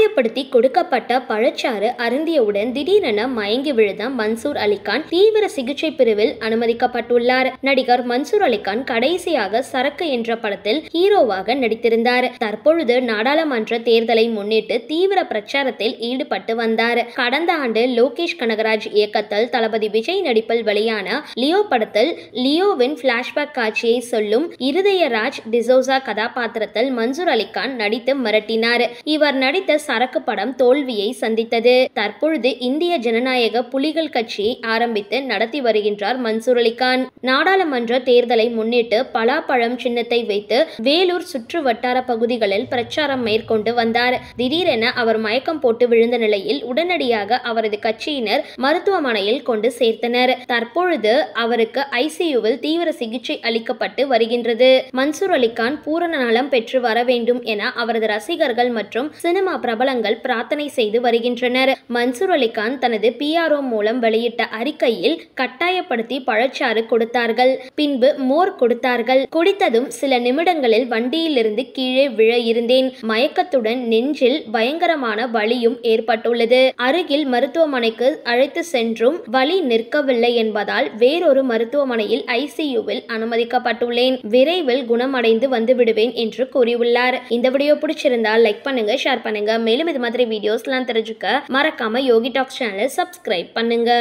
கட்டாயப்படுத்தி கொடுக்கப்பட்ட பழச்சாறு அருந்தியவுடன் திடீரென மயங்கி விழுந்த மன்சூர் அலிகான் தீவிர சிகிச்சை பிரிவில் அனுமதிக்கப்பட்டுள்ளார். நடிகர் மன்சூர் அலிகான் கடைசியாக சரக்கு என்ற படத்தில் ஹீரோவாக நடித்திருந்தார். தற்பொழுது நாடாளுமன்ற தேர்தலை முன்னிட்டு தீவிர பிரச்சாரத்தில் ஈடுபட்டு வந்தார். கடந்த ஆண்டு லோகேஷ் கனகராஜ் இயக்கத்தில் தளபதி விஜய் நடிப்பில் வெளியான லியோ படத்தில் லியோவின் பிளாஷ்பேக் காட்சியை சொல்லும் இருதயராஜ் டிசோசா கதாபாத்திரத்தில் மன்சூர் அலிகான் நடித்து மிரட்டினார். இவர் நடித்த சரக்கு படம் தோல்வியை சந்தித்தது. தற்பொழுது இந்திய ஜனநாயக புலிகள் கட்சியை ஆரம்பித்து நடத்தி வருகின்றார் மன்சூர் அலிகான். நாடாளுமன்ற தேர்தலை முன்னிட்டு பலாப்பழம் சின்னத்தை வைத்து வேலூர் சுற்று வட்டார பகுதிகளில் பிரச்சாரம் மேற்கொண்டு வந்தார். திடீரென அவர் மயக்கம் போட்டு விழுந்த நிலையில் உடனடியாக அவரது கட்சியினர் மருத்துவமனையில் கொண்டு சேர்த்தனர். தற்பொழுது அவருக்கு ஐசியூவில் தீவிர சிகிச்சை அளிக்கப்பட்டு வருகின்றது. மன்சூர் அலிகான் பூரண நலம் பெற்று வர வேண்டும் என அவரது ரசிகர்கள் மற்றும் சினிமா பிரபலங்கள் பிரார்த்தனை செய்து வருகின்றனர். மன்சூர் அலிகான் தனது PRO மூலம் வெளியிட்ட அறிக்கையில் கட்டாயப்படுத்தி பழச்சாறு கொடுத்தார்கள், பின்பு மோர் கொடுத்தார்கள். குடித்ததும் சில நிமிடங்களில் வண்டியிலிருந்து கீழே விழ இருந்தேன். மயக்கத்துடன் நெஞ்சில் பயங்கரமான வலியும் ஏற்பட்டுள்ளது. அருகில் மருத்துவமனைக்கு அழைத்து சென்றும் வலி நிற்கவில்லை என்பதால் வேறொரு மருத்துவமனையில் ஐசியூவில் அனுமதிக்கப்பட்டுள்ளேன். விரைவில் குணமடைந்து வந்து விடுவேன் என்று கூறியுள்ளார். இந்த வீடியோ பிடிச்சிருந்தால் லைக் பண்ணுங்க, ஷேர் பண்ணுங்க. மேலும் இது மாதிரி வீடியோஸ்லாம் தெரிஞ்சுக்க மறக்காம யோகி டாக்ஸ் சேனலை சப்ஸ்கிரைப் பண்ணுங்க.